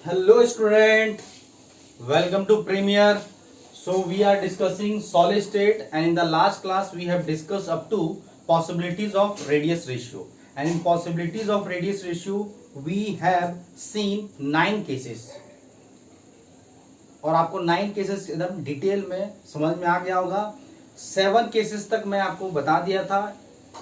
Hello student, welcome to Premier. So we are discussing solid state, and in the last class we have discussed up to possibilities of radius ratio, and in possibilities of radius ratio we have seen 9 cases और आपको 9 cases एकदम detail में समझ में आ गया होगा। 7 cases तक मैं आपको बता दिया था,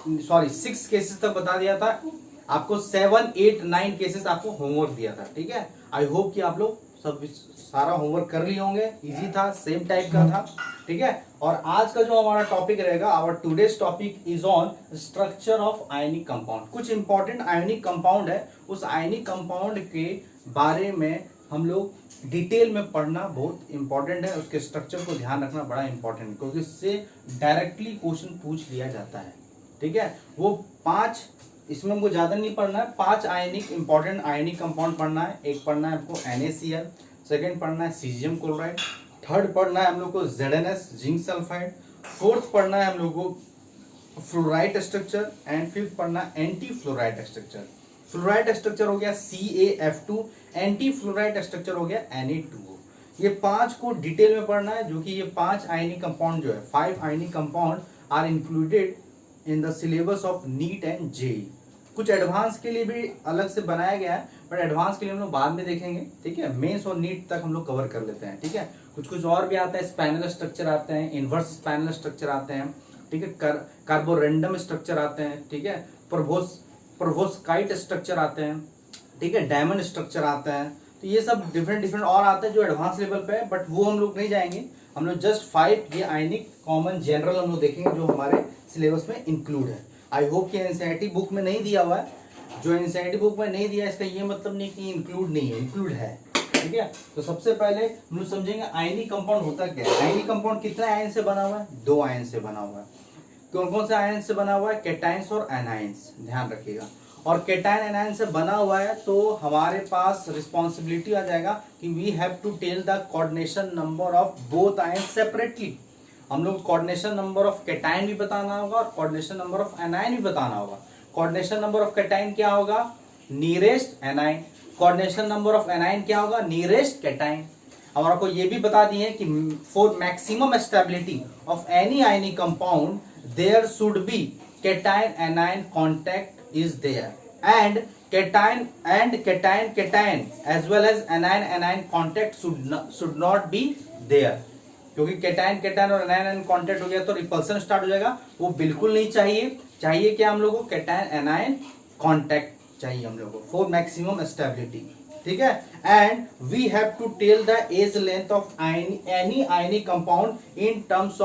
सॉरी 6 केसेस तक बता दिया था आपको। 7, 8, 9 केसेस आपको होमवर्क दिया था, ठीक है। आई होप कि आप लोग सब सारा होमवर्क कर लिए होंगे, इजी था, सेम टाइप का था, ठीक है। और आज का जो हमारा टॉपिक रहेगा, our today's topic is on structure of ionic compound. कुछ इंपॉर्टेंट आयनिक कंपाउंड है, उस आयनिक कंपाउंड के बारे में हम लोग डिटेल में पढ़ना बहुत इंपॉर्टेंट है। उसके स्ट्रक्चर को ध्यान रखना बड़ा इंपॉर्टेंट है, क्योंकि इससे डायरेक्टली क्वेश्चन पूछ लिया जाता है, ठीक है। वो 5, इसमें हमको ज्यादा नहीं पढ़ना है, 5 आयनिक इंपॉर्टेंट आयनिक कंपाउंड पढ़ना है। एक पढ़ना है आपको NaCl, सेकंड पढ़ना है सीजियम क्लोराइड, थर्ड पढ़ना है हम लोग को ZnS जिंक सल्फाइड, फोर्थ पढ़ना है हम लोग को फ्लोराइड स्ट्रक्चर, एंड फिफ्थ पढ़ना है anti fluoride structure. Fluoride structure हो गया CaF2, एंटी फ्लोराइड स्ट्रक्चर हो गया Na2O। ये 5 को डिटेल में पढ़ना है, जो कि ये 5 आयनिक कंपाउंड जो है, 5 ionic compound are included in the syllabus of NEET and JEE. कुछ एडवांस के लिए भी अलग से बनाया गया है, बट एडवांस के लिए हम लोग बाद में देखेंगे, ठीक है। मेंस और नीट तक हम लोग कवर कर लेते हैं, ठीक है। कुछ कुछ और भी आता है, स्पैनल स्ट्रक्चर आते हैं, इनवर्स स्पैनल स्ट्रक्चर आते हैं, ठीक है। कार्बोरेंडम स्ट्रक्चर आते हैं, ठीक है। प्रोवोस्काइट स्ट्रक्चर आते हैं, ठीक है। डायमंड स्ट्रक्चर आता है। तो ये सब डिफरेंट और आते हैं जो एडवांस लेवल पे है, बट वो हम लोग नहीं जाएंगे। हम लोग जस्ट 5 ये आयनिक कॉमन जनरल हम लोग देखेंगे जो हमारे सिलेबस में इंक्लूड है। आई होप कि एनसीईआरटी बुक में नहीं दिया हुआ है। जो एनसीईआरटी बुक में नहीं दिया, इसका ये मतलब नहीं कि इंक्लूड नहीं है, इंक्लूड है, ठीक है। तो सबसे पहले हम लोग समझेंगे आयनिक कंपाउंड होता क्या है। आयनिक कंपाउंड कितने आयन से बना हुआ है? 2 आयन से बना हुआ है। कौन कौन से आयन से बना हुआ है? कैटायंस और एनायंस, ध्यान रखिएगा। और कैटायन एनायन से बना हुआ है तो हमारे पास रिस्पॉन्सिबिलिटी आ जाएगा कि we have to tell the coordination number of both ion separately. हम लोग कोऑर्डिनेशन नंबर ऑफ कैटायन भी बताना होगा और कोऑर्डिनेशन नंबर ऑफ एनायन भी बताना होगा। कोऑर्डिनेशन नंबर ऑफ कैटायन क्या होगा? Nearest anion. Coordination number of anion क्या होगा? Nearest cation. हम आपको ये भी बता दिए कि for maximum stability of any ionic compound there should be cation anion contact is there, and cation as well as anion contact should not be there। क्योंकि कैटायन और एनायन कांटेक्ट हो गया तो रिपल्सन स्टार्ट हो जाएगा, वो बिल्कुल नहीं चाहिए। चाहिए क्या हम लोगों को? कैटायन एनायन कांटेक्ट चाहिए हम लोगों को फॉर मैक्सिमम स्टेबिलिटी, ठीक है। And we have to tell the edge length of any ionic compound in terms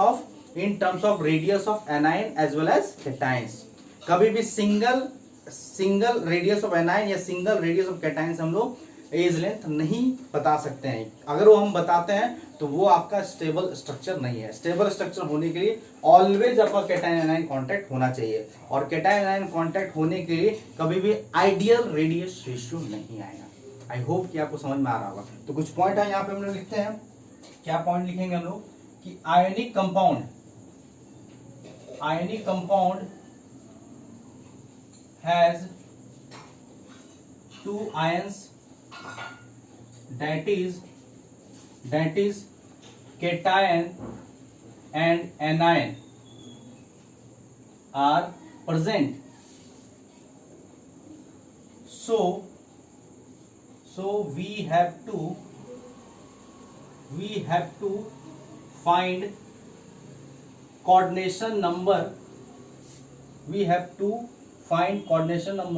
of radius of anion as well as cations. कभी भी सिंगल रेडियस ऑफ एनायन या single radius of cations हम लोग as length नहीं बता सकते हैं। अगर वो हम बताते हैं तो वो आपका स्टेबल स्ट्रक्चर नहीं है। स्टेबल स्ट्रक्चर होने के लिए ऑलवेज आपका कैटायन एनायन कांटेक्ट होना चाहिए, और कैटायन एनायन कांटेक्ट होने के लिए कभी भी आइडियल रेडियस रेशियो नहीं आएगा। आई होप कि आपको समझ में आ रहा होगा। तो कुछ पॉइंट है यहाँ पे हम लोग लिखते हैं। क्या पॉइंट लिखेंगे हम लोग? कि ionic compound has 2 ions, that is cation and anion are present, so we have to find coordination number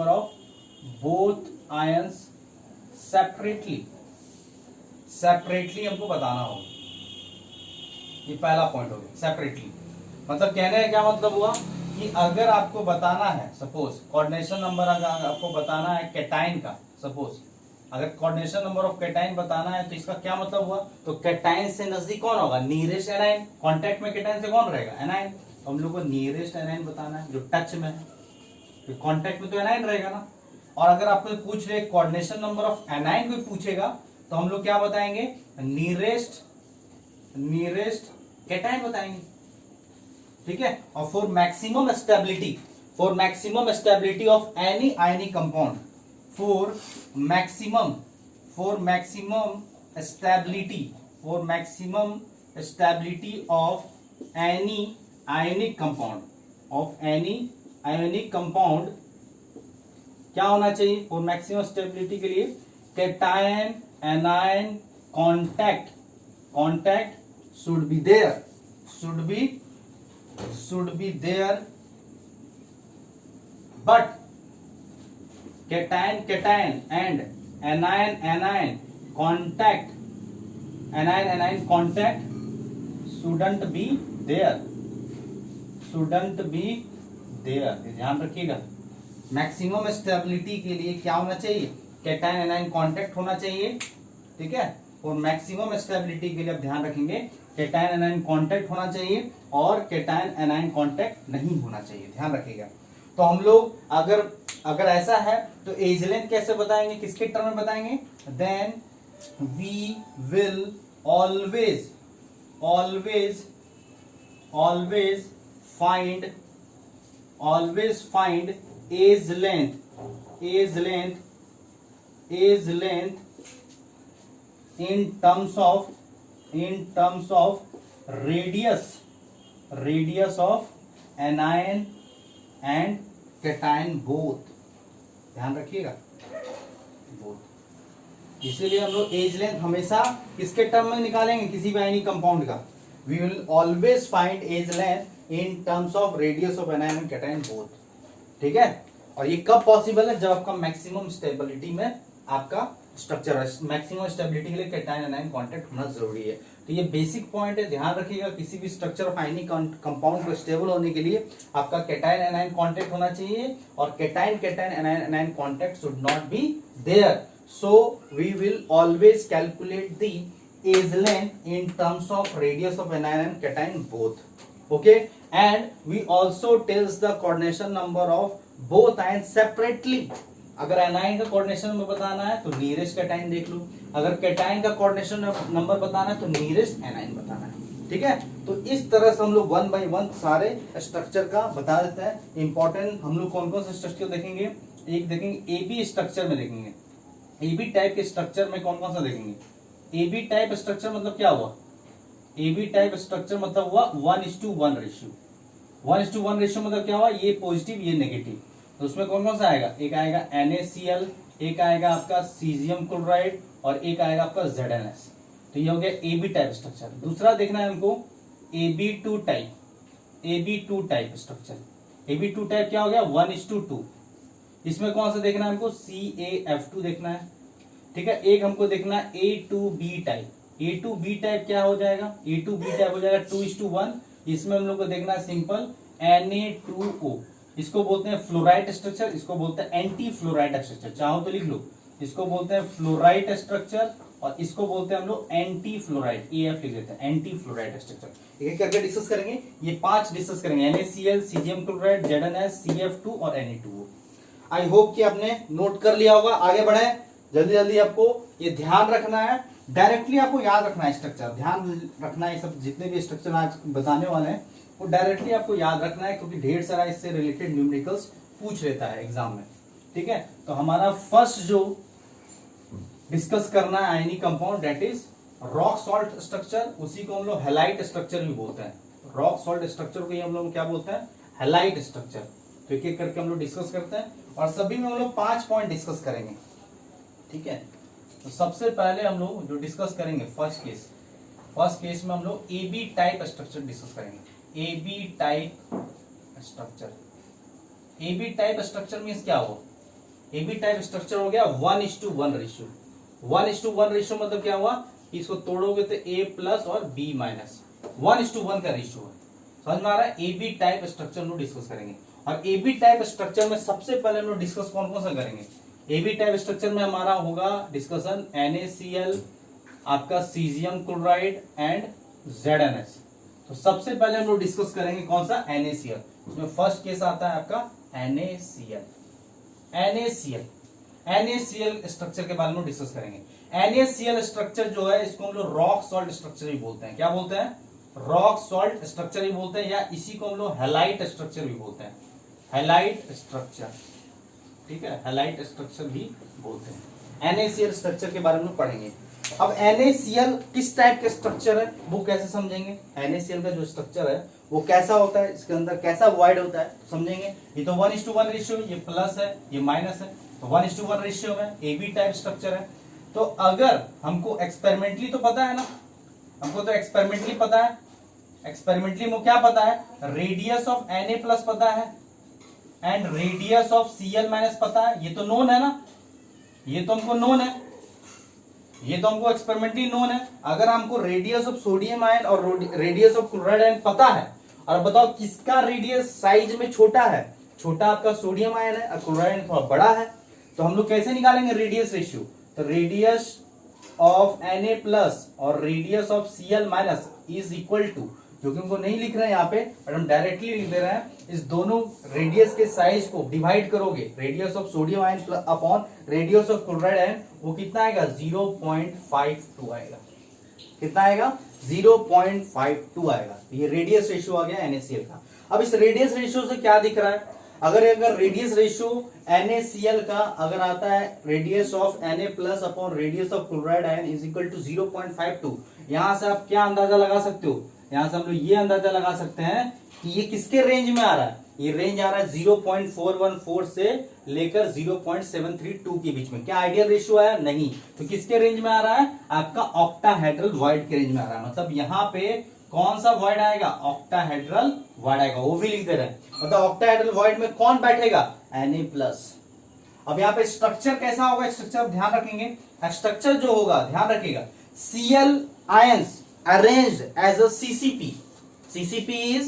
of both ions separately हमको बताना होगा। ये पहला पॉइंट हो गया, सेपरेटली। मतलब कहने का क्या मतलब हुआ कि अगर आपको बताना है, सपोज कोऑर्डिनेशन नंबर अगर आपको बताना है कैटायन का, सपोज अगर कोऑर्डिनेशन नंबर ऑफ कैटायन बताना है तो इसका क्या मतलब हुआ? तो कैटायन से नजदीक कौन होगा? Nearest anion. कॉन्टेक्ट में कैटायन से कौन रहेगा? एनायन। हम लोग को नियरेस्ट एनायन बताना है जो टच में है। कॉन्टेक्ट में तो एनायन रहेगा ना। और अगर आपको पूछ रहे कोऑर्डिनेशन नंबर ऑफ एनायन कोई पूछेगा तो हम लोग क्या बताएंगे? नियरेस्ट कैटायन बताएंगे, ठीक है। और for maximum stability of any ionic compound, for for maximum stability of any ionic compound क्या होना चाहिए फॉर मैक्सिमम स्टेबिलिटी के लिए? Cation anion contact should be there but cation and anion contact shouldn't be there ध्यान रखिएगा। Maximum stability के लिए क्या होना चाहिए? कैटायन एनायन कांटेक्ट होना चाहिए, ठीक है। और मैक्सिमम स्टेबिलिटी के लिए आप ध्यान रखेंगे कैटायन एनायन कांटेक्ट होना चाहिए और कैटायन एनायन कांटेक्ट नहीं होना चाहिए, ध्यान रखिएगा। तो हम लोग अगर ऐसा है तो एज लेंथ कैसे बताएंगे, किसके टर्म में बताएंगे? Then we will always find edge length in terms of radius of anion and cation both, ध्यान रखिएगा both। इसीलिए हम लोग एज लेंथ हमेशा किसके टर्म में निकालेंगे? किसी भी आयनिक कंपाउंड का। We will always find edge length in terms of radius of anion and cation both, ठीक है। और ये कब पॉसिबल है? जब आपका मैक्सिमम स्टेबिलिटी में आपका स्ट्रक्चर है। मैक्सिमम स्टेबिलिटी के लिए कैटायन एनायन कांटेक्ट होना जरूरी है। तो ये बेसिक पॉइंट है, ध्यान रखिएगा। किसी भी स्ट्रक्चर ऑफ आयनिक कंपाउंड को स्टेबल होने के लिए आपका कैटायन एनायन कांटेक्ट होना चाहिए और cation anion contact should not be there. So we will always calculate the edge length in terms of radius of anion and cation both, okay. And we also tells the coordination number of both ion separately. अगर anion का coordination number बताना है तो nearest cation देख लो, अगर cation का coordination number बताना है तो नियरेस्ट एनायन बताना है, ठीक है। तो इस तरह से हम लोग 1 by 1 सारे स्ट्रक्चर का बता देते हैं। इंपॉर्टेंट हम लोग कौन कौन से स्ट्रक्चर देखेंगे? एक देखेंगे एबी स्ट्रक्चर में, देखेंगे एबी टाइप के स्ट्रक्चर में कौन कौन सा देखेंगे? एबी टाइप स्ट्रक्चर मतलब क्या हुआ? एबी टाइप स्ट्रक्चर मतलब हुआ 1:1 रेशियो। 1:1 रेशियो मतलब क्या हुआ? ये पॉजिटिव ये नेगेटिव। तो उसमें कौन कौन सा आएगा? एक आएगा NaCl, एक आएगा आपका सीजियम क्लोराइड और एक आएगा आपका ZnS। तो ये हो गया एबी टाइप स्ट्रक्चर। दूसरा देखना है हमको AB2 type structure. AB2 type क्या हो गया? 1:2। इसमें कौन सा देखना है हमको? CaF2 देखना है, ठीक है। एक हमको देखना है A2B टाइप। A2B टाइप क्या हो जाएगा? A2B टाइप हो जाएगा 2:1। इसमें हम लोग को देखना है सिंपल Na2O। इसको बोलते हैं फ्लोराइड स्ट्रक्चर, इसको बोलते हैं एंटी फ्लोराइड स्ट्रक्चर। चाहो तो लिख लो, इसको बोलते हैं फ्लोराइड स्ट्रक्चर और इसको बोलते हैं हम लोग एंटी फ्लोराइड, AF लिख देते हैं, एंटी फ्लोराइड स्ट्रक्चर। एक करके डिस्कस करेंगे, ये 5 डिस्कस करेंगे, NaCl, caesium chloride, ZnS, CF2 और Na2O। आई होप कि आपने नोट कर लिया होगा। आगे बढ़े, जल्दी जल्दी आपको ये ध्यान रखना है, डायरेक्टली आपको याद रखना है स्ट्रक्चर, ध्यान रखना है। सब जितने भी स्ट्रक्चर आज बताने वाले हैं वो डायरेक्टली आपको याद रखना है, क्योंकि ढेर सारा इससे रिलेटेड न्यूमेरिकल्स पूछ लेता है एग्जाम में, ठीक है। तो हमारा फर्स्ट जो डिस्कस करना है ionic compound, that is rock salt structure. उसी को हम लोग हैलाइट स्ट्रक्चर भी बोलते हैं। रॉक सॉल्ट स्ट्रक्चर को ही हम लोग क्या बोलते हैं? Highlight structure. तो एक एक करके हम लोग डिस्कस करते हैं और सभी में हम लोग 5 पॉइंट डिस्कस करेंगे, ठीक है। तो सबसे पहले हम लोग जो डिस्कस करेंगे फर्स्ट केस में हम लोग AB टाइप स्ट्रक्चर डिस्कस करेंगे। AB टाइप स्ट्रक्चर मीन्स क्या हुआ? AB टाइप स्ट्रक्चर हो गया 1:1 रेशियो। 1:1 रेशियो मतलब क्या हुआ? इसको तोड़ोगे तो A प्लस और B माइनस, 1:1 का रेशियो है। समझ में आ रहा है? AB टाइप स्ट्रक्चर हम लोग डिस्कस करेंगे। और AB टाइप स्ट्रक्चर में सबसे पहले हम लोग डिस्कस कौन कौन सा करेंगे? AB टाइप स्ट्रक्चर में हमारा होगा डिस्कशन NaCl, आपका सीजियम क्लोराइड एंड ZnS। तो सबसे पहले हम लोग डिस्कस करेंगे कौन सा? NaCl। उसमें फर्स्ट केस आता है आपका NaCl स्ट्रक्चर के बारे में डिस्कस करेंगे। NaCl स्ट्रक्चर जो है इसको हम लोग रॉक सॉल्ट स्ट्रक्चर भी बोलते हैं। क्या बोलते हैं? रॉक सॉल्ट स्ट्रक्चर भी बोलते हैं, या इसी को हम लोग हैलाइट स्ट्रक्चर भी बोलते हैं। हैलाइट स्ट्रक्चर, ठीक है, हैलाइट स्ट्रक्चर भी बोलते हैं। NaCl स्ट्रक्चर के बारे में पढ़ेंगे। अब NaCl किस टाइप का स्ट्रक्चर है वो कैसे समझेंगे, NaCl का जो स्ट्रक्चर है वो कैसा होता है, इसके अंदर कैसा वॉइड होता है समझेंगे। ये तो 1:1 रेशियो, ये प्लस है ये माइनस है, तो 1:1 रेशियो में AB टाइप स्ट्रक्चर है। तो अगर हमको एक्सपेरिमेंटली तो पता है ना, हमको तो एक्सपेरिमेंटली पता है, एक्सपेरिमेंटली में क्या पता है, रेडियस ऑफ Na प्लस पता है and radius of Cl minus पता है, ये तो नोन है ना, ये तो हमको नोन है, ये तो हमको एक्सपेरिमेंटली नोन है। अगर हमको रेडियस ऑफ सोडियम आयन और रेडियस ऑफ क्लोराइड आयन पता है, और बताओ किसका रेडियस साइज में छोटा है, छोटा आपका सोडियम आयन है और क्लोराइड आयन थोड़ा बड़ा है, तो हम लोग कैसे निकालेंगे रेडियस रेशियो, तो रेडियस ऑफ Na प्लस और radius of Cl minus is equal to, जो कि हमको नहीं लिख रहे हैं यहाँ पे बट हम डायरेक्टली लिख दे रहे हैं, इस दोनों रेडियस के साइज को डिवाइड करोगे, radius of sodium ion upon radius of chloride ion, वो कितना आएगा 0.52 आएगा, कितना आएगा 0.52 आएगा। ये रेडियस रेशियो आ गया NaCl का। अब इस रेडियस रेशियो से क्या दिख रहा है, अगर रेडियस रेशियो NaCl का अगर आता है radius of Na plus upon radius of chloride ion is equal to 0.52, यहां से आप क्या अंदाजा लगा सकते हो, यहां से हम लोग ये अंदाजा लगा सकते हैं कि ये किसके रेंज में आ रहा है, ये रेंज आ रहा है 0.414 से लेकर 0.732 के बीच में। क्या आइडियल रेशियो आया, नहीं, तो किसके रेंज में आ रहा है, आपका ऑक्टाहेड्रल वॉइड के रेंज में आ रहा है। मतलब यहाँ पे कौन सा वॉइड आएगा, ऑक्टाहेड्रल वॉइड आएगा, वो भी लिख दे रहे हैं। मतलब ऑक्टाहेड्रल वॉइड में कौन बैठेगा, Na प्लस। अब यहाँ पे स्ट्रक्चर कैसा होगा, स्ट्रक्चर ध्यान रखेंगे, स्ट्रक्चर जो होगा ध्यान रखिएगा, Cl ions arranged as a CCP, CCP is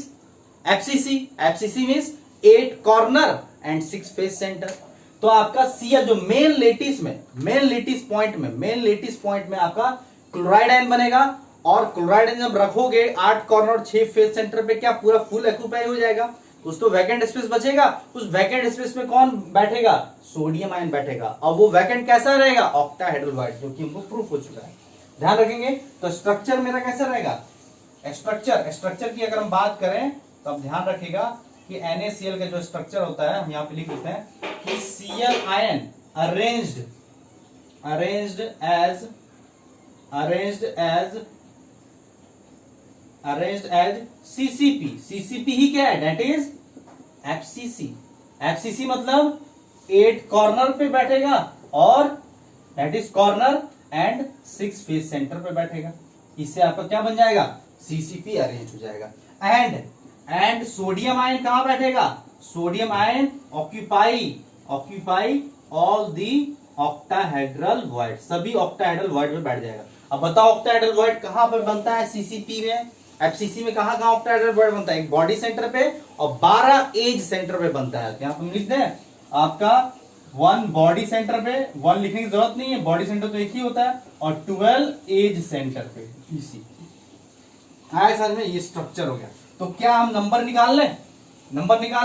FCC means 8 corner and 6 face center। तो आपका Cl जो मेन लेटिस पॉइंट में आपका क्लोराइड आयन बनेगा, और क्लोराइड आयन जब रखोगे 8 कॉर्नर और 6 फेस सेंटर पे क्या पूरा फुल ऑक्यूपाई हो जाएगा, कुछ तो वैकेंट स्पेस बचेगा, उस वैकेंट स्पेस में कौन बैठेगा, सोडियम आयन बैठेगा। अब वो वैकेंट कैसा रहेगा, ऑक्टाहेड्रल वॉइड, जो कि हमको प्रूफ हो चुका है, ध्यान रखेंगे। तो स्ट्रक्चर मेरा कैसा रहेगा, स्ट्रक्चर की अगर हम बात करें तो आप ध्यान रखिएगा कि NaCl का जो स्ट्रक्चर होता है, हम यहाँ पे लिख लेते हैं कि Cl ion arranged as CCP ही क्या है, दैट इज FCC मतलब 8 कॉर्नर पे बैठेगा और that is corner and 6 face centre पे बैठेगा, इससे आपका क्या बन जाएगा, CCP अरेंज हो जाएगा। एंड सोडियम आयन कहां बैठेगा, sodium ion occupy all the octahedral void, सभी ऑक्टाहेड्रल वॉइड में बैठ जाएगा। अब बताओ ऑक्टाहेड्रल वॉइड कहां पर बनता है, CCP में, FCC में कहां ऑक्टाहेड्रल वॉइड बनता है, एक बॉडी सेंटर पे और 12 एज सेंटर पे बनता है। यहां पर लिख दें आपका 1 बॉडी सेंटर पे, 1 लिखने की जरूरत नहीं है, बॉडी सेंटर तो एक ही होता है, और 12 एज सेंटर पे, इसी समझ में, ये स्ट्रक्चर हो गया। तो क्या हम नंबर निकाल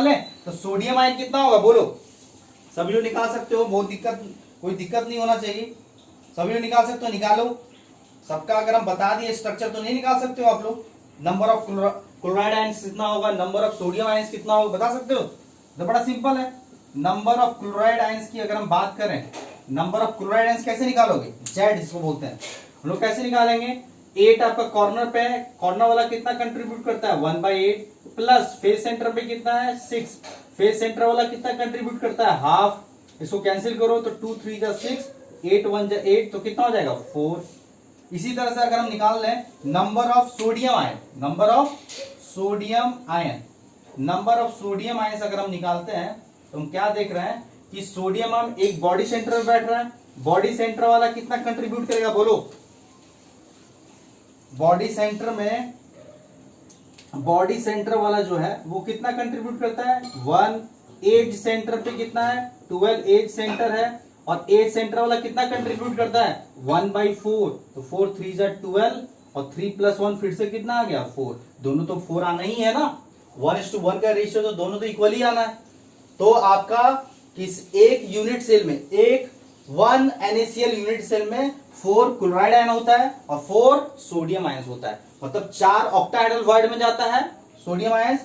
लें, तो सोडियम आयन कितना होगा बोलो, सभी लोग निकाल सकते हो, कोई दिक्कत नहीं होना चाहिए, सभी लोग निकाल सकते हो, निकालो। सबका अगर हम बता दिए स्ट्रक्चर तो नहीं निकाल सकते हो आप लोग, नंबर ऑफ क्लोराइड आयंस कितना होगा, नंबर ऑफ सोडियम आयंस कितना होगा, बता सकते हो, तो बड़ा सिंपल है। नंबर ऑफ क्लोराइड आयंस की अगर हम बात करें, नंबर ऑफ क्लोराइड आयंस कैसे निकालोगे, जेड जिसको बोलते हैं, हम लोग कैसे निकालेंगे, 8 आपका कॉर्नर पे है, कॉर्नर वाला कितना कंट्रीब्यूट करता है 1/8 प्लस फेस सेंटर पे कितना है 6, फेस सेंटर वाला कितना कंट्रीब्यूट करता है हाफ, इसको कैंसिल करो तो 2 3 जा 6, 8 1 जा 8, तो कितना हो जाएगा 4। इसी तरह से अगर हम निकाल लें नंबर ऑफ सोडियम आयन अगर हम निकालते हैं तो हम क्या देख रहे हैं कि सोडियम आयन एक बॉडी सेंटर में बैठ रहा है, बॉडी सेंटर वाला कितना कंट्रीब्यूट करेगा बोलो, बॉडी सेंटर वाला जो है वो कितना कंट्रीब्यूट करता है, 1 एज सेंटर पे कितना है 12 एज सेंटर है, और एज सेंटर वाला कितना कंट्रीब्यूट करता है 1/4, तो 4 3 जा 12 और 3 + 1 फिर से कितना आ गया 4, दोनों तो 4 आना ही है ना, 1:1 का रेशियो, तो दोनों तो इक्वली आना है। तो आपका किस एक यूनिट सेल में, एक 1 NaCl यूनिट सेल में 4 क्लोराइड आयन होता है और 4 सोडियम आयन होता है, मतलब 4 ऑक्टाहेड्रल वॉइड में जाता है सोडियम आयन,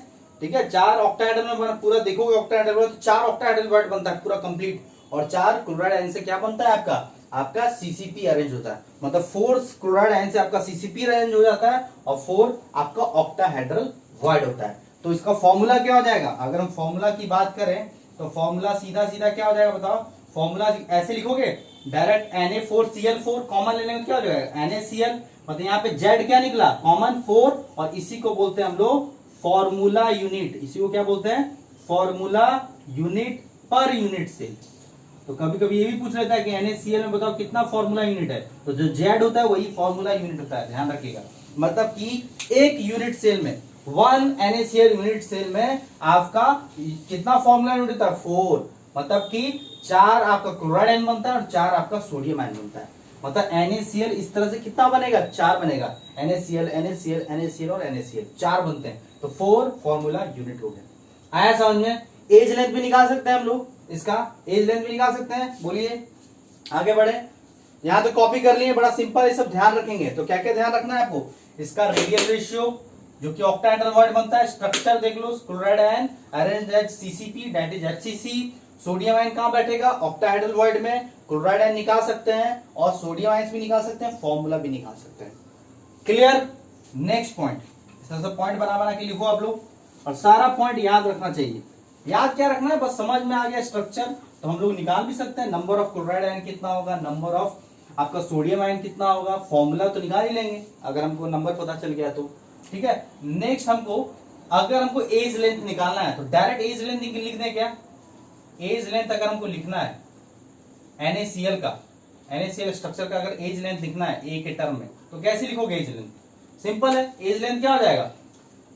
ठीक है, 4 ऑक्टाहेड्रल में पूरा देखोगे ऑक्टाहेड्रल तो 4 ऑक्टाहेड्रल वॉइड बनता है पूरा कंप्लीट, और 4 क्लोराइड आयन से क्या बनता है आपका सीसीपी अरेंज होता है। मतलब 4 क्लोराइड आयन से आपका सीसीपी अरेंज हो जाता है और 4 आपका ऑक्टाहेड्रल वॉइड होता है। तो इसका फॉर्मूला क्या हो जाएगा, अगर हम फॉर्मूला की बात करें तो फॉर्मूला सीधा सीधा क्या हो जाएगा बताओ। फॉर्मूला ऐसे लिखोगे डायरेक्ट Na4Cl4 कॉमन ले लेंगे क्या हो जाएगा NaCl, मतलब यहाँ पे Z क्या निकला कॉमन 4, और इसी को बोलते हैं हम लोग फॉर्मूला यूनिट। इसी को क्या बोलते हैं formula unit per unit cell. तो कभी कभी ये भी पूछ लेता है कि NaCl में बताओ कितना फॉर्मूला यूनिट है, तो जो Z होता है वही फॉर्मूला यूनिट होता है, ध्यान रखिएगा। मतलब कि एक यूनिट सेल में 1 NaCl यूनिट सेल में आपका कितना फॉर्मूला यूनिट होता है 4, मतलब कि 4 आपका क्लोराइड आयन बनता है और 4 आपका सोडियम आयन बनता है। मतलब NaCl इस तरह से कितना बनेगा 4 बनेगा, NaCl और NaCl 4 बनते हैं, तो 4 फॉर्मूला यूनिट हो गया। आया समझ में। एज लेंथ भी निकाल सकते हैं हम लोग, इसका एज लेंथ भी निकाल सकते हैं। बोलिए आगे बढ़े। यहां तो कॉपी कर लिए, बड़ा सिंपल है, सब ध्यान रखेंगे। तो क्या क्या ध्यान रखना है आपको, इसका रेडियल रेशियो जो कि ऑक्टाहेड्रल वॉइड बनता है, स्ट्रक्चर देख लो chloride ion arranged at CCP that is HCC, sodium ion कहां बैठेगा ऑक्टाहेड्रल वॉइड में, क्लोराइड आयन निकाल सकते हैं और सोडियम आयन भी निकाल सकते हैं, फॉर्मूला भी निकाल सकते हैं। क्लियर। नेक्स्ट पॉइंट, इस तरह से पॉइंट बना बना के लिखो आप लोग, और सारा पॉइंट याद रखना चाहिए। याद क्या रखना है, बस समझ में आ गया स्ट्रक्चर तो हम लोग निकाल भी सकते हैं। नंबर ऑफ क्लोराइड आयन कितना होगा, नंबर ऑफ आपका सोडियम आयन कितना होगा, फॉर्मूला तो निकाल ही लेंगे अगर हमको नंबर पता चल गया तो, ठीक है। नेक्स्ट हमको अगर हमको एज लेंथ निकालना है तो डायरेक्ट एज लेंथ लिख दें क्या। एज लेंथ अगर हमको लिखना है NaCl का, NaCl स्ट्रक्चर का अगर एज लेंथ लिखना है ए के टर्म में तो कैसे लिखोगे एज लेंथ, सिंपल है। एज लेंथ क्या हो जाएगा,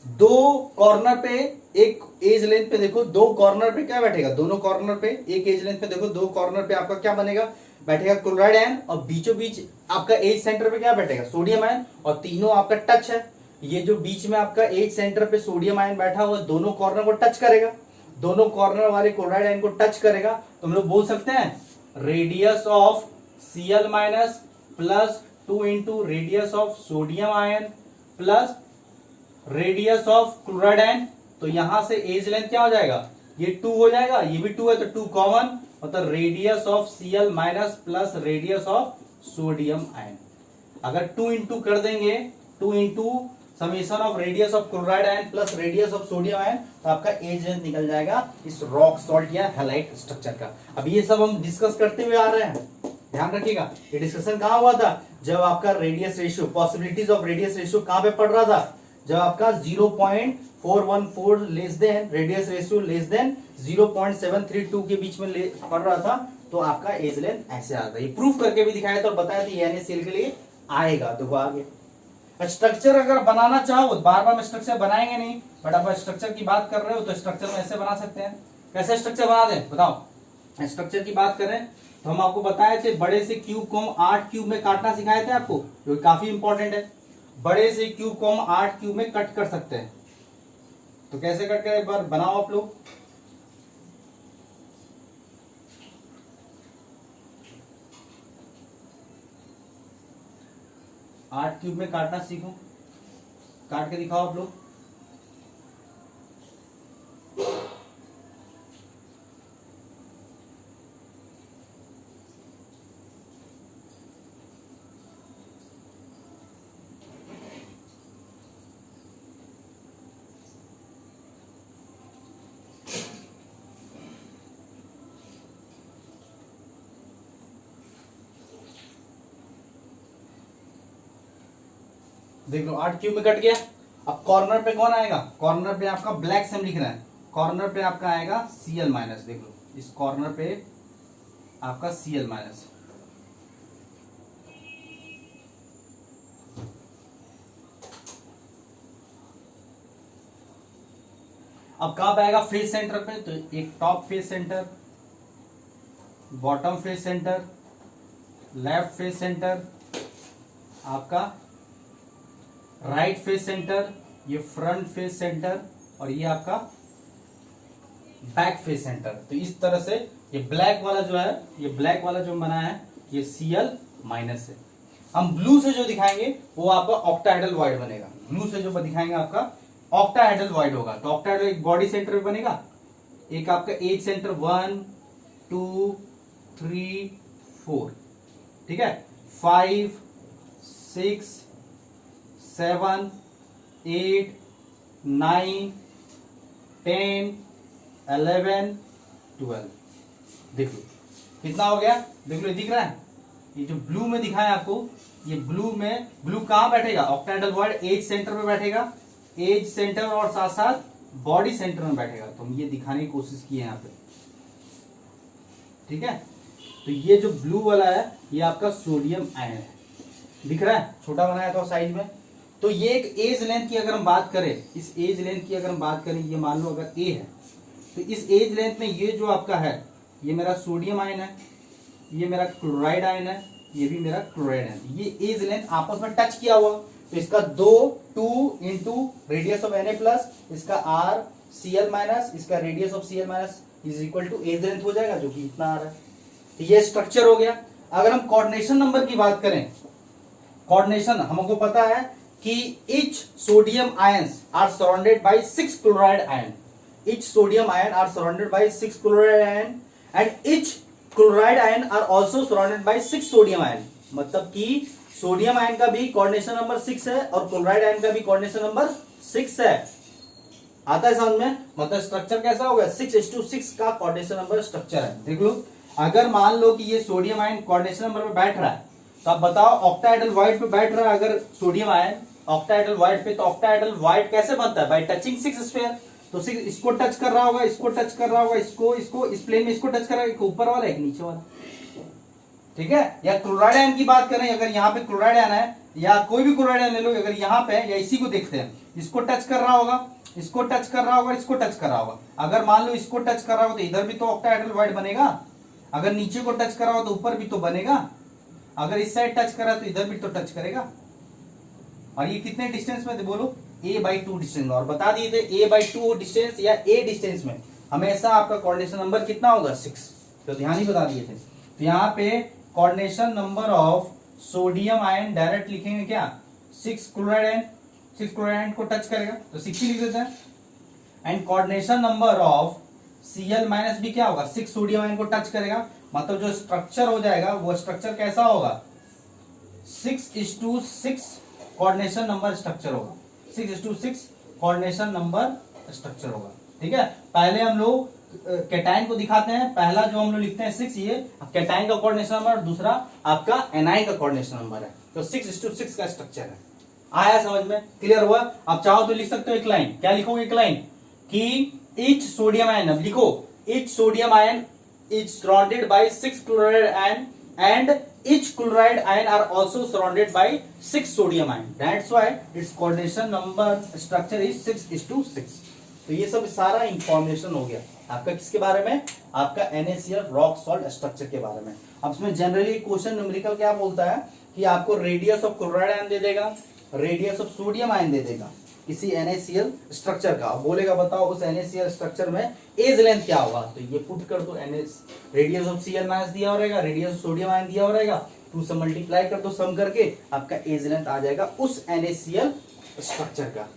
दो कॉर्नर पे एक एज लेंथ पे देखो, दो कॉर्नर पे क्या बैठेगा, दोनों कॉर्नर पे एक एज लेंथ पे देखो, दो कॉर्नर पे आपका क्या बनेगा बैठेगा क्लोराइड आयन, और बीचों बीच आपका एज सेंटर पे क्या बैठेगा सोडियम आयन, और तीनों आपका टच है। ये जो बीच में आपका एज सेंटर पे सोडियम आयन बैठा हुआ दोनों कॉर्नर को टच करेगा, दोनों कॉर्नर वाले क्लोराइड आयन को टच करेगा, तो हम लोग बोल सकते हैं radius of Cl minus plus 2 into radius of sodium ion plus radius of chloride ion. तो यहां से एज लेंथ क्या हो जाएगा, ये 2 हो जाएगा, ये भी 2 है तो 2 कॉमन, मतलब radius of Cl minus plus radius of sodium ion. अगर 2 इंटू कर देंगे, 2 into summation of radius of chloride ion plus radius of sodium ion, तो आपका एज लेंथ निकल जाएगा इस रॉक सॉल्ट या हैलाइट स्ट्रक्चर का। अब ये सब हम डिस्कस करते हुए आ रहे हैं, ध्यान रखिएगा। ये डिस्कशन कहां हुआ था, जब आपका radius ratio, possibilities of radius ratio कहां पे पढ़ रहा था, जब आपका 0.414 less than radius ratio less than 0.732 के बीच में पढ़ रहा था, तो आपका एज लेंथ ऐसे आता है। ये प्रूफ करके भी दिखाया था और बताया था NaCl के लिए आएगा। देखो आगे स्ट्रक्चर अगर बनाना चाहो, बार बार में स्ट्रक्चर बनाएंगे नहीं, बट आप स्ट्रक्चर की बात कर रहे हो तो स्ट्रक्चर में ऐसे बना सकते हैं। कैसे स्ट्रक्चर बना दें बताओ। स्ट्रक्चर की बात करें तो हम आपको बताए थे बड़े से क्यूब को हम 8 क्यूब में काटना सिखाए थे आपको, जो काफी इंपॉर्टेंट है। बड़े से क्यूब को हम 8 क्यूब में कट कर सकते हैं, तो कैसे कट करें एक बार बनाओ आप लोग। आठ क्यूब में काटना सीखो, काट के दिखाओ आप लोग। देख लो 8 क्यूब में कट गया। अब कॉर्नर पे कौन आएगा, कॉर्नर पे आपका ब्लैक से हम लिख रहे हैं, कॉर्नर पे आपका आएगा Cl माइनस। देख लो इस कॉर्नर पे आपका Cl माइनस, अब कहां पे आएगा फेस सेंटर पे, तो एक top face centre, bottom face centre, left face centre, आपका राइट फेस सेंटर, ये फ्रंट फेस सेंटर, और ये आपका बैक फेस सेंटर। तो इस तरह से ये ब्लैक वाला जो है, ये ब्लैक वाला जो बनाया है ये Cl माइनस है। हम ब्लू से जो दिखाएंगे वो आपका ऑक्टाहेड्रल वॉइड बनेगा। ब्लू से जो दिखाएंगे आपका ऑक्टाहेड्रल वॉइड होगा। तो ऑक्टाहेड्रल एक बॉडी सेंटर बनेगा, एक आपका एज सेंटर 1 2 3 4, ठीक है, 5 6 7 8 9 10 11 12। देख लो कितना हो गया, देख लो दिख रहा है, ये जो ब्लू में दिखाया आपको, ये ब्लू में, ब्लू कहां बैठेगा, ऑक्टाहेड्रल वॉइड एज सेंटर में बैठेगा, एज सेंटर और साथ साथ बॉडी सेंटर में बैठेगा। तो हम ये दिखाने की कोशिश की है यहाँ पे, ठीक है। तो ये जो ब्लू वाला है ये आपका सोडियम आयन है, दिख रहा है, छोटा बनाया था साइज में। तो ये एक एज लेंथ की अगर हम बात करें, इस एज लेंथ की अगर हम बात करें, ये मान लो अगर ए है, तो इस एज लेंथ में ये जो आपका है, ये मेरा सोडियम आयन है, ये मेरा क्लोराइड आयन है, ये भी मेरा क्लोराइड है। ये एज लेंथ आपस में टच किया हुआ, तो इसका 2 into radius of Na plus, इसका R Cl माइनस, इसका radius of Cl minus is equal to edge length हो जाएगा, जो कि इतना आ रहा है। तो ये स्ट्रक्चर हो गया। अगर हम कोऑर्डिनेशन नंबर की बात करें, कोऑर्डिनेशन हमको पता है कि each sodium ions are surrounded by 6 chloride ion. Each sodium ion are surrounded by 6 chloride ion and each chloride ion are also surrounded by 6 sodium ion. मतलब कि सोडियम आयन का भी कोऑर्डिनेशन नंबर 6 है और क्लोराइड आयन का भी coordination number 6 है। आता है समझ में? मतलब स्ट्रक्चर कैसा होगा, 6:6 का कोऑर्डिनेशन नंबर स्ट्रक्चर है। देख लो, अगर मान लो कि ये सोडियम आयन कोऑर्डिनेशन नंबर पे बैठ रहा है, तो आप बताओ ऑक्टाहेड्रल वॉइड पे बैठ रहा है अगर सोडियम आयन ऑक्टाहेड्रल वॉइड पे, तो ऑक्टाहेड्रल वॉइड कैसे बनता है, बाय टचिंग 6 स्फीयर। तो 6 इसको टच कर रहा होगा, इसको टच कर रहा होगा, इसको इस प्लेन में इसको टच कर रहा है, एक ऊपर वाला एक नीचे वाला, ठीक है। या क्लोराइड आयन की बात करें, अगर यहाँ पे क्लोराइड आयन है या कोई भी क्लोराइड आयन ले लो, अगर यहाँ पे या इसी को देखते हैं, इसको टच कर रहा होगा, इसको टच कर रहा होगा, इसको टच कर रहा होगा। अगर मान लो इसको टच कर रहा होगा तो इधर भी तो ऑक्टाहेड्रल वॉइड बनेगा, अगर नीचे को टच कर रहा हो तो ऊपर भी तो बनेगा, अगर इस साइड टच कर रहा है तो इधर भी तो टच करेगा। और ये कितने डिस्टेंस में थे बोलो, a/2 डिस्टेंस। और बता दिए थे a/2 डिस्टेंस या a डिस्टेंस में हमेशा आपका कोऑर्डिनेशन नंबर कितना होगा, 6। तो ध्यान ही बता दिए थे। तो यहाँ पे coordination number of sodium ion direct लिखेंगे क्या, 6 क्लोराइड आयन, 6 क्लोराइड आयन को टच करेगा तो 6 ही लिख देते हैं। And coordination number of Cl minus भी क्या होगा, 6 सोडियम आयन को टच करेगा। मतलब जो स्ट्रक्चर हो जाएगा वो स्ट्रक्चर कैसा होगा, 6:6 कोऑर्डिनेशन नंबर स्ट्रक्चर होगा, 6:6 कोऑर्डिनेशन नंबर स्ट्रक्चर होगा, ठीक है। पहले हम लोग कैटायन को दिखाते हैं, पहला जो हम लोग लिखते हैं 6, ये कैटायन का कोऑर्डिनेशन नंबर, दूसरा आपका एनाइन का कोऑर्डिनेशन नंबर है। तो 6:6 का स्ट्रक्चर है। आया समझ में, क्लियर हुआ? आप चाहो तो लिख सकते हो एक लाइन, क्या लिखोगे एक लाइन कि each sodium ion, अब लिखो each sodium ion is surrounded by 6 chloride ion and each chloride ion are also surrounded by 6 sodium ion. That's why its coordination number structure is 6:6. तो ये सब सारा इंफॉर्मेशन हो गया आपका किसके बारे में, आपका NaCl रॉक सॉल्ट स्ट्रक्चर के बारे में। अब इसमें जनरली क्वेश्चन न्यूमेरिकल क्या बोलता है कि आपको रेडियस ऑफ क्लोराइड आयन दे देगा, रेडियस ऑफ सोडियम आयन दे देगा किसी NaCl स्ट्रक्चर का, बोलेगा बताओ उस NaCl स्ट्रक्चर में एज लेंथ क्या होगा। तो ये पुट कर दो, रेडियस ऑफ Cl माइनस दिया हो रहेगा, रेडियस ऑफ सोडियम आयन दिया हो रहेगा, 2 से मल्टीप्लाई कर दो, सम करके आपका एज लेंथ आ जाएगा उस NaCl स्ट्रक्चर का।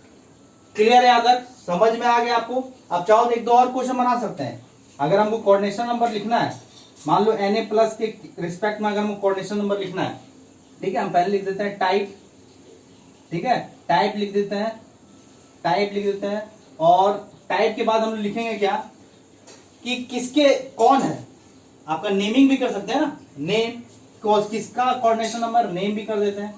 क्लियर है यहाँ तक, समझ में आ गया आपको? आप चाहो तो एक दो और क्वेश्चन बना सकते हैं। अगर हमको कोऑर्डिनेशन नंबर लिखना है, मान लो Na प्लस के रिस्पेक्ट में अगर हमको कोऑर्डिनेशन नंबर लिखना है, ठीक है, हम पहले लिख देते हैं टाइप, ठीक है, टाइप लिख देते हैं, टाइप लिख देते हैं। और टाइप के बाद हम लिखेंगे क्या कि किसके कौन है, आपका नेमिंग भी कर सकते हैं ना, नेम को, किसका कोऑर्डिनेशन नंबर, नेम भी कर देते हैं,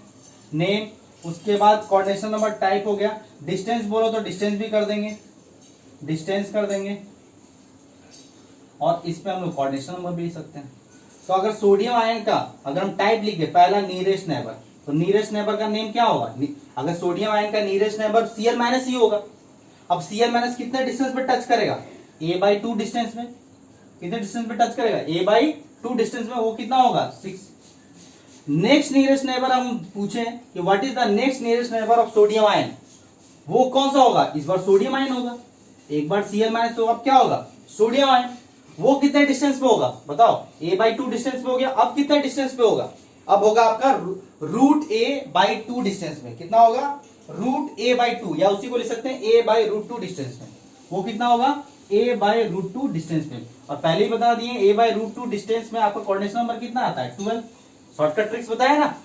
नेम। उसके बाद कोऑर्डिनेशन नंबर टाइप हो गया, डिस्टेंस बोलो तो डिस्टेंस भी कर देंगे, डिस्टेंस कर देंगे। और इस पे हम लोग कोऑर्डिनेशन नंबर भी लिख सकते हैं। तो अगर सोडियम आयन का अगर हम टाइप लिखे, पहला नियरेस्ट नेबर, तो नियरेस्ट नेबर का नेम क्या होगा, अगर सोडियम आयन का नियरेस्ट नेबर Cl माइनस ही होगा। अब Cl माइनस कितने डिस्टेंस पे टच करेगा, a/2 डिस्टेंस में, कितने डिस्टेंस पे टच करेगा, a/2 डिस्टेंस में, वो कितना होगा, 6। नेक्स्ट नियरेस्ट नेबर हम पूछे कि what is the next nearest neighbour of sodium ion, वो कौन सा होगा, इस बार सोडियम आयन होगा, एक बार Cl माइनस, तो अब क्या होगा, सोडियम आयन। वो कितने डिस्टेंस पे होगा बताओ, a/2 डिस्टेंस पे हो गया। अब कितने डिस्टेंस पे होगा, अब होगा आपका √a/2 डिस्टेंस में। कितना होगा, √a/2, या उसी को लिख सकते हैं a/√2 डिस्टेंस में। वो कितना होगा, a/√2 डिस्टेंस में। और पहले ही बता दिए a/√2 डिस्टेंस में आपका कोऑर्डिनेशन नंबर कितना आता है 12। शॉर्टकट ट्रिक्स बताया ना।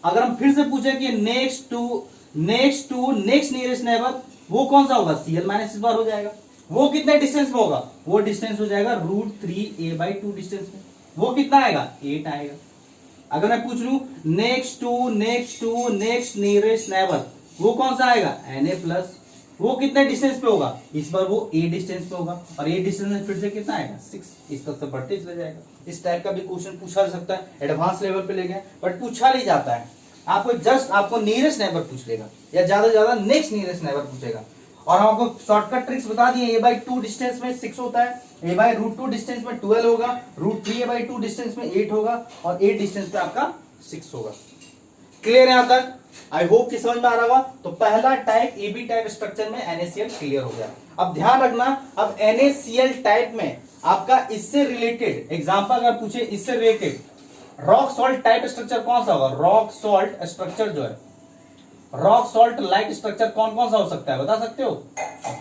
अगर हम फिर से पूछे कि next to next nearest neighbour, वो कौन सा होगा, CL माइनस इस बार हो जाएगा। वो कितने डिस्टेंस में होगा, वो डिस्टेंस हो जाएगा √3a/2 डिस्टेंस में। वो कितना आएगा 8 आएगा। अगर मैं पूछ लू नेक्स्ट टू नियरेस्ट नेबर, वो कौन सा आएगा Na+, वो कितने डिस्टेंस पे होगा, इस बार वो a डिस्टेंस पे होगा। और a डिस्टेंस में फिर से कितना आएगा 6। इस तरह से बढ़ते चला जाएगा। इस टाइप का भी क्वेश्चन पूछा जा सकता है, एडवांस लेवल पे ले गए बट पूछा नहीं जाता है। आपको नियरेस्ट नेबर पूछ लेगा या ज्यादा से ज्यादा नेक्स्ट नियरेस्ट नेबर पूछेगा। और हम आपको शॉर्टकट ट्रिक्स बता दिए, a/2 डिस्टेंस में 6 होता है, a/√2 डिस्टेंस में 12 होगा, √3a/2 डिस्टेंस में 8 होगा और 8 डिस्टेंस पे आपका 6 होगा। क्लियर है यहां तक? आई होप कि समझ में आ रहा होगा। तो पहला टाइप AB टाइप स्ट्रक्चर में NaCl क्लियर हो गया। अब ध्यान रखना, अब NaCl टाइप में आपका इससे रिलेटेड एग्जांपल अगर पूछे, इससे related rock salt type structure कौन सा होगा, रॉक सॉल्ट स्ट्रक्चर जो है, रॉक सॉल्ट लाइक स्ट्रक्चर कौन कौन सा हो सकता है, बता सकते हो?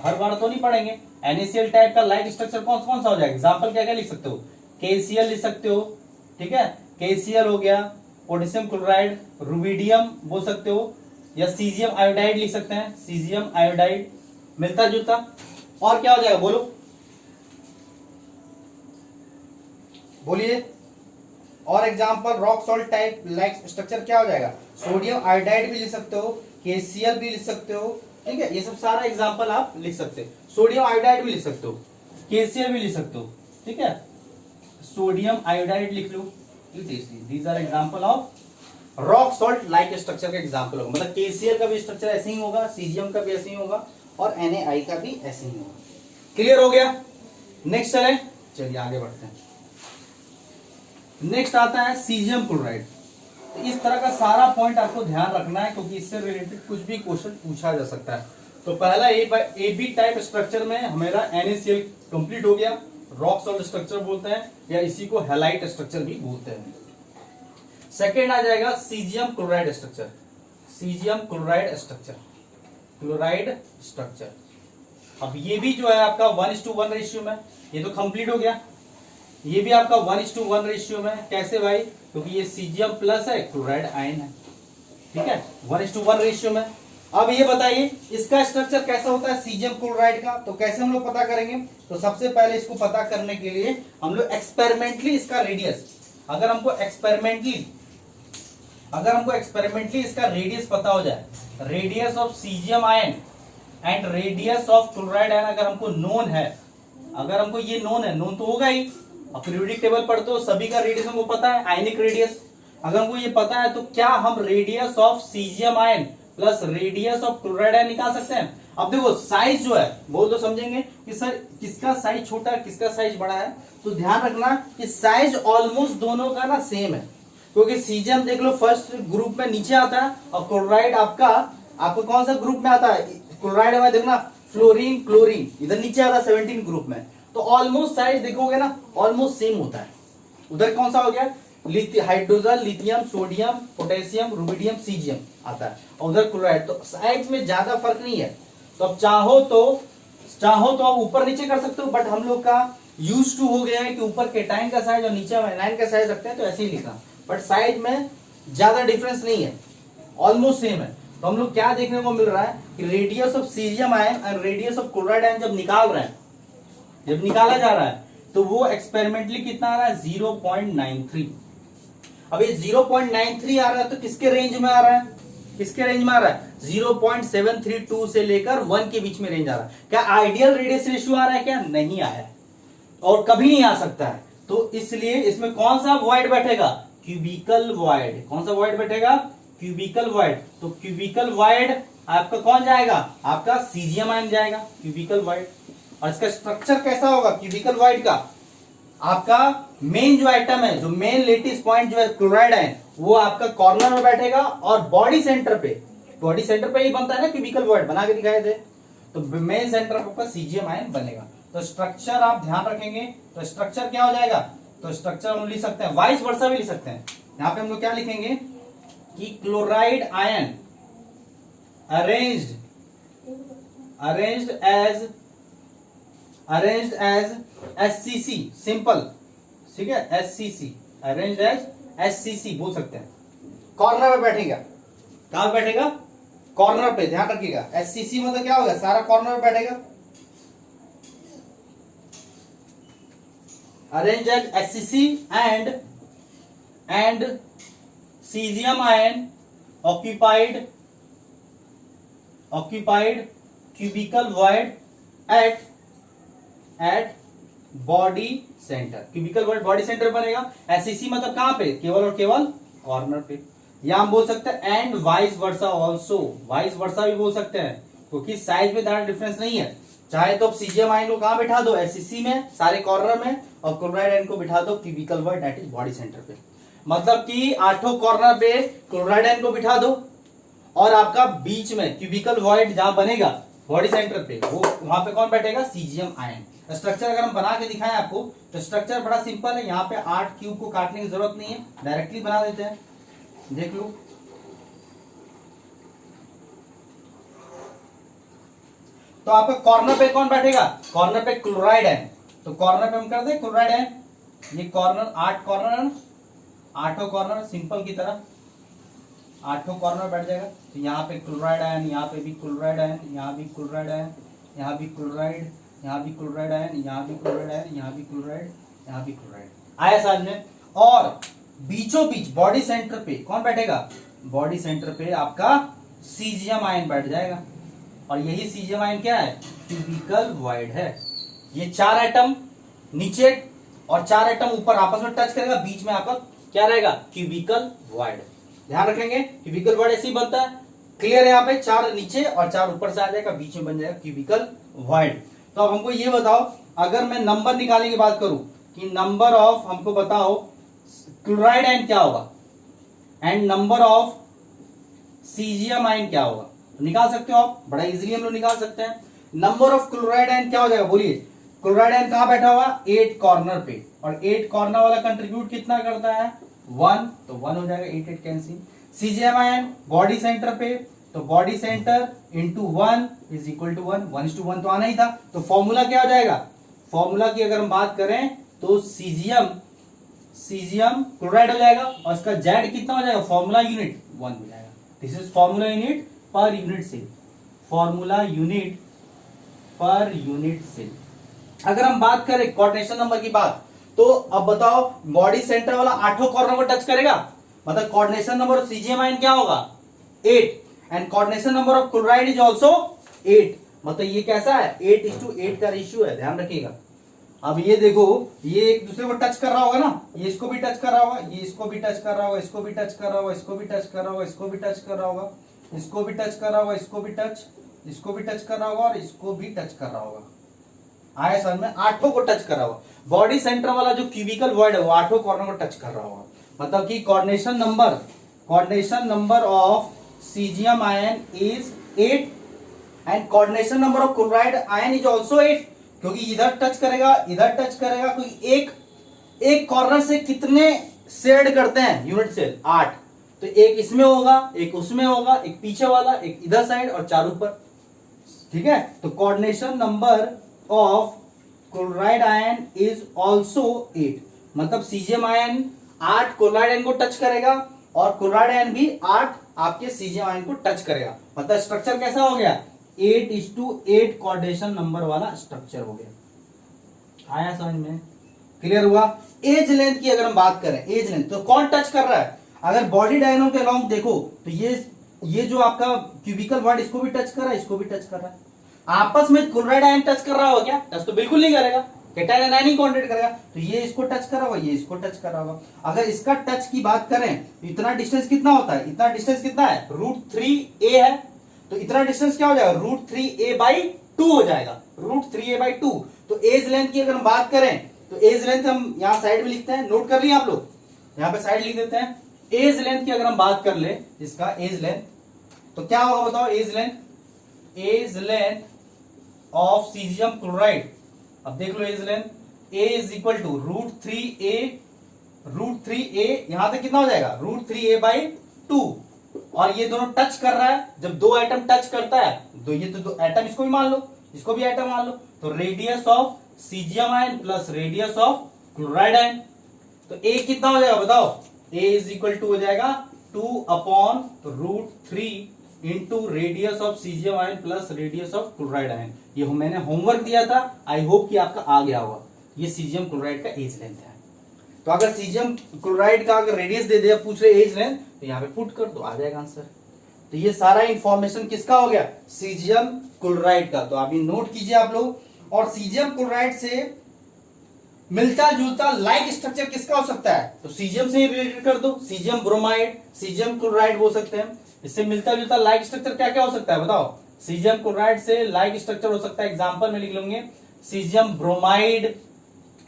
हर बार तो नहीं पढ़ेंगे। NaCl टाइप का लाइक स्ट्रक्चर कौन कौन सा हो जाएगा, एग्जांपल क्या क्या लिख सकते हो, KCl लिख सकते हो, ठीक है, KCl हो गया, पोटेशियम क्लोराइड, रुबिडियम बोल सकते हो, या सीजियम आयोडाइड लिख सकते हैं, सीजियम आयोडाइड, मिलता जुलता। और क्या हो जाएगा बोलो, बोलिए। और example rock salt type like structure क्या हो जाएगा, सोडियम आयोडाइड भी लिख सकते हो, KCl भी लिख सकते हो, ठीक है, ये सब सारा एग्जांपल आप लिख सकते हो। सोडियम आयोडाइड भी लिख सकते हो, KCl भी लिख सकते हो, ठीक है, सोडियम आयोडाइड लिख लो। These are example of rock salt like structure का एग्जांपल होगा। मतलब KCl का भी स्ट्रक्चर ऐसे ही होगा, सीजियम का भी ऐसे ही होगा और NaI का भी ऐसे ही होगा। क्लियर हो गया? नेक्स्ट चलिए आगे बढ़ते हैं। नेक्स्ट आता है सीजियम क्लोराइड। तो इस तरह का सारा पॉइंट आपको ध्यान रखना है क्योंकि इससे रिलेटेड कुछ भी क्वेश्चन पूछा जा सकता है। तो पहला AB टाइप स्ट्रक्चर में हमारा NaCl कंप्लीट हो गया, रॉक सॉल्ट स्ट्रक्चर बोलते हैं या इसी को हैलाइट स्ट्रक्चर भी बोलते हैं। सेकेंड आ जाएगा caesium chloride structure, caesium chloride structure, chloride structure. अब ये भी जो है आपका 1:1 रेशियो में, ये तो कंप्लीट हो गया। ये भी आपका 1:1 रेशियो में, कैसे भाई, क्योंकि ये सीजियम प्लस है, क्लोराइड आयन है, ठीक है, 1:1 रेशियो में। अब ये बताइए इसका स्ट्रक्चर कैसा होता है सीजियम क्लोराइड का, तो कैसे हम लोग पता करेंगे? तो सबसे पहले इसको पता करने के लिए हम लोग एक्सपेरिमेंटली इसका रेडियस, अगर हमको एक्सपेरिमेंटली इसका रेडियस पता हो जाए, radius of caesium ion and radius of chloride ion अगर हमको नोन है, अगर हमको ये नोन है, नोन तो होगा ही, अब पीरियोडिक टेबल पढ़ते हो सभी का रेडियस हमको पता है, आयनिक रेडियस, अगर हमको ये पता है तो क्या हम radius of caesium ion plus radius of chloride ion निकाल सकते हैं? अब देखो साइज जो है बोल तो समझेंगे कि सर किसका साइज छोटा है किसका साइज बड़ा है, तो ध्यान रखना कि साइज ऑलमोस्ट दोनों का ना सेम है, क्योंकि सीजियम देख लो फर्स्ट ग्रुप में नीचे आता है और क्लोराइड आपको कौन सा ग्रुप में आता है, क्लोराइड में देखना फ्लोरीन क्लोरीन इधर नीचे आता है 17 ग्रुप में, तो ऑलमोस्ट साइज देखोगे ना ऑलमोस्ट सेम होता है। उधर कौन सा हो गया, hydrogen, lithium, sodium, potassium, rubidium, caesium आता है और उधर क्लोराइड, तो साइज में ज्यादा फर्क नहीं है। तो अब चाहो तो आप ऊपर नीचे कर सकते हो, बट हम लोग का यूज टू हो गया है कि ऊपर केटाइन का साइज और नीचे एनाइन का साइज रखते हैं, तो ऐसे ही लिखा, बट साइज में ज्यादा डिफरेंस नहीं है, ऑलमोस्ट सेम है। तो हम लोग क्या देखने को मिल रहा है कि रेडियस ऑफ सीजियम आयन और रेडियस ऑफ क्लोराइड आयन जब निकाला जा रहा है तो वो एक्सपेरिमेंटली कितना आ रहा है 0.93। अब ये 0.93 आ रहा है तो किसके रेंज में आ रहा है, 0.732 से लेकर 1 के बीच में रेंज आ रहा है। क्या आइडियल रेडियस रेशियो आ रहा है, क्या नहीं आया है और कभी नहीं आ सकता है, तो इसलिए इसमें कौन सा वॉइड बैठेगा, क्यूबिकल वॉइड। कौन सा वॉइड बैठेगा, क्यूबिकल वॉइड। तो क्यूबिकल वॉइड आपका कौन जाएगा, आपका सीजियम आयन जाएगा क्यूबिकल वॉइड। और इसका स्ट्रक्चर कैसा होगा क्यूबिकल वॉइड का, आपका मेन जो आइटम है, जो मेन लेटिस पॉइंट जो है क्लोराइड आयन, वो आपका कॉर्नर में बैठेगा और बॉडी सेंटर पे ही बनता है ना क्यूबिकल वॉइड, बना के दिखाए थे, तो मेन सेंटर आपका सीजियम आयन बनेगा। तो स्ट्रक्चर आप ध्यान रखेंगे, तो स्ट्रक्चर क्या हो जाएगा, तो स्ट्रक्चर हम लिख सकते हैं वाइस वर्सा भी लिख सकते हैं। यहां पे हम लोग क्या लिखेंगे कि chloride ion arranged as arranged as SCC, simple, ठीक है, SCC, अरेंज्ड एज SCC बोल सकते हैं। कॉर्नर पे बैठेगा, कहां पे बैठेगा? कॉर्नर पे, ध्यान रखिएगा। SCC मतलब क्या होगा? सारा कॉर्नर पे बैठेगा। Arranged as SCC and cesium ion occupied cubical void at body centre. Cubical void body centre बनेगा। SCC मतलब कहां पे? केवल और केवल कॉर्नर पे। या हम बोल सकते हैं and vice versa also, vice versa भी बोल सकते हैं, क्योंकि साइज में ज्यादा डिफरेंस नहीं है। चाहे तो सीजियम आयन को कहां बिठा दो? SCC में, सारे कॉर्नर में, और क्लोराइड आयन को बिठा दो cubical void that is body centre पे। मतलब कि 8 कॉर्नर पे क्लोराइड आयन को बिठा दो, और आपका बीच में क्यूबिकल वॉइड जहां बनेगा बॉडी सेंटर पे, वो वहां पे कौन बैठेगा? Caesium ion. स्ट्रक्चर अगर हम बना के दिखाएं आपको, तो स्ट्रक्चर बड़ा सिंपल है। यहाँ पे 8 क्यूब को काटने की जरूरत नहीं है, डायरेक्टली बना देते हैं, देख लो। तो आपका कॉर्नर पे कौन बैठेगा? कॉर्नर पे क्लोराइड आयन। तो कॉर्नर पे हम कर दे क्लोराइड आयन, ये कॉर्नर 8 कॉर्नर है ना, 8 कॉर्नर सिंपल की तरह 8 कॉर्नर बैठ जाएगा। तो यहाँ पे क्लोराइड आयन, यहाँ पे भी क्लोराइड आयन, यहाँ भी क्लोराइड आयन, यहाँ भी क्लोराइड, यहाँ भी क्लोराइड आयन, यहाँ भी क्लोराइड आयन, यहाँ भी क्लोराइड, यहाँ भी क्लोराइड आया समझ में। और बीचों बीच बॉडी सेंटर पे कौन बैठेगा? बॉडी सेंटर पे आपका सीजियम आयन बैठ जाएगा। और यही सीजियम आयन क्या है? क्यूबिकल वॉइड है। ये 4 एटम नीचे और 4 एटम ऊपर आपस में टच करेगा, बीच में आपका क्या रहेगा? Cubical void. ध्यान रखेंगे, क्यूबिकल वॉइड ऐसे ही बनता है। क्लियर है? यहाँ पे 4 नीचे और 4 ऊपर से आ जाएगा, बीच में बन जाएगा क्यूबिकल वॉइड। तो अब हमको ये बताओ, अगर मैं नंबर निकालने की बात करूं कि नंबर ऑफ, हमको बताओ क्लोराइड आयन क्या होगा and number of caesium ion क्या होगा, तो निकाल सकते हो आप, बड़ा इजीली हम लोग निकाल सकते हैं। नंबर ऑफ क्लोराइड आयन क्या हो जाएगा? बोलिए। क्लोराइड आयन कहां बैठा हुआ? 8 कॉर्नर पे, और 8 कॉर्नर वाला कंट्रीब्यूट कितना करता है? 1, तो 1 हो जाएगा, 8 8 cancel. Caesium ion body centre पे, तो body centre into 1 is equal to 1, 1:1 तो आना ही था। तो फॉर्मूला क्या हो जाएगा? फॉर्मूला की अगर हम बात करें तो सीजियम क्लोराइड हो जाएगा, और इसका जेड कितना हो जाएगा? फॉर्मूला यूनिट 1 हो जाएगा। This is formula unit per unit cell, formula unit per unit cell. अगर हम बात करें कोऑर्डिनेशन नंबर की बात, तो अब बताओ बॉडी सेंटर वाला 8 कॉर्नर को टच करेगा, मतलब coordination number of caesium ion क्या होगा? 8, and coordination number of chloride is also 8। मतलब ये कैसा है? 8:8 का रेशियो है, ध्यान रखिएगा। अब ये देखो, ये एक दूसरे को टच कर रहा होगा ना, ये इसको भी टच कर रहा होगा, ये इसको भी टच कर रहा होगा, इसको भी टच कर रहा होगा, इसको भी टच कर रहा होगा, इसको भी टच कर रहा होगा, इसको भी टच कर रहा होगा, इसको भी टच, इसको भी टच कर रहा होगा, और इसको भी टच कर रहा होगा। आया समझ में? 8 को टच कर रहा होगा। बॉडी सेंटर वाला जो क्यूबिकल वॉइड है वो 8 कॉर्नर को टच कर रहा होगा। मतलब कि coordination number of caesium ion is 8 and coordination number of chloride ion is also 8, क्योंकि इधर टच करेगा, इधर टच करेगा, क्योंकि एक कॉर्नर से कितने शेड करते हैं यूनिट सेल? 8। तो एक इसमें होगा, एक उसमें होगा, एक पीछे वाला, एक इधर साइड, और 4 ऊपर। ठीक है? तो coordination number of chloride ion is also 8। मतलब सीजियम आयन 8 क्लोराइड आयन को टच करेगा, और क्लोराइड आयन भी 8 आपके सीजियम आयन को टच करेगा। मतलब स्ट्रक्चर कैसा हो गया? 8:8 कोऑर्डिनेशन नंबर वाला स्ट्रक्चर हो गया। आया समझ में? क्लियर हुआ? एज लेंथ की अगर हम बात करें, एज लेंथ तो कौन टच कर रहा है? अगर बॉडी डायगोनल के अलोंग देखो तो ये जो आपका क्यूबिकल वॉइड, इसको भी टच कर रहा है, इसको भी टच कर रहा है। आपस में क्लोराइड आयन टच कर रहा होगा क्या? टच तो बिल्कुल नहीं करेगा, कैटायन आयन ही कांटेक्ट करेगा। तो ये इसको टच कर रहा होगा, ये इसको टच कर रहा होगा। अगर इसका टच की बात करें तो इतना डिस्टेंस कितना होता है? इतना डिस्टेंस कितना है? √3a है। तो इतना डिस्टेंस क्या हो जाएगा? √3a/2 हो जाएगा, √3a/2। तो एज लेंथ की अगर हम बात करें तो एज लेंथ हम यहाँ साइड में लिखते हैं, नोट कर लिए आप लोग, यहाँ पे साइड लिख देते हैं। एज लेंथ की अगर हम बात कर ले, इसका एज लेंथ, तो क्या होगा बताओ? Edge length of caesium chloride, अब देख लो edge length, a is equal to √3a, यहां तक कितना हो जाएगा? √3a/2। और ये दोनों टच कर रहा है, जब 2 एटम टच करता है, तो ये तो 2 एटम, इसको भी मान लो, इसको भी एटम मान लो, तो radius of caesium ion plus radius of chloride ion, तो ए कितना हो जाएगा बताओ, ए इज इक्वल टू हो जाएगा 2/√3 into radius of caesium ion plus radius of chloride ion. ये मैंने होमवर्क दिया था, आई होप कि आपका आ गया होगा। ये सीजियम क्लोराइड का एज लेंथ है। तो अगर सीजियम क्लोराइड का अगर रेडियस दे दिया, पूछ रहे एज लेंथ, तो यहाँ पे पुट कर दो, आ जाएगा आंसर। तो ये सारा इंफॉर्मेशन किसका हो गया, सीजियम क्लोराइड का। तो अभी नोट कीजिए आप लोग। और सीजियम क्लोराइड से मिलता जुलता लाइक स्ट्रक्चर किसका हो सकता है, तो सीजियम से ही रिलेटेड कर दो, सीजियम ब्रोमाइड, सीजियम क्लोराइड बोल सकते हैं। इससे मिलता जुलता लाइक स्ट्रक्चर क्या क्या हो सकता है बताओ, सीजियम क्लोराइड से लाइक स्ट्रक्चर हो सकता है, एग्जांपल में लिख लेंगे सीजियम ब्रोमाइड,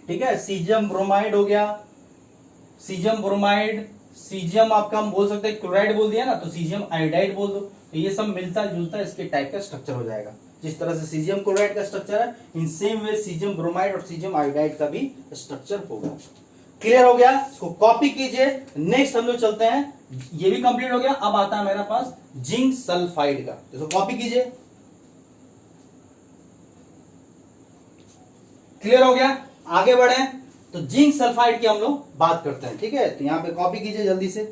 ठीक है, सीजियम ब्रोमाइड हो गया, सीजियम ब्रोमाइड, सीजियम आपका हम बोल सकते हैं क्लोराइड बोल दिया ना, तो सीजियम आयोडाइड बोल दो। तो ये सब मिलता जुलता इसके टाइप का स्ट्रक्चर हो जाएगा। जिस तरह से सीजियम क्लोराइड का स्ट्रक्चर है, in same way caesium bromide और सीजियम आयोडाइड का भी स्ट्रक्चर होगा। क्लियर हो गया, इसको कॉपी कीजिए। नेक्स्ट हम लोग चलते हैं, ये भी कंप्लीट हो गया। अब आता है मेरे पास जिंक सल्फाइड का, इसको कॉपी कीजिए। क्लियर हो गया, आगे बढ़े। तो जिंक सल्फाइड की हम लोग बात करते हैं, ठीक है। तो यहां पे कॉपी कीजिए जल्दी से।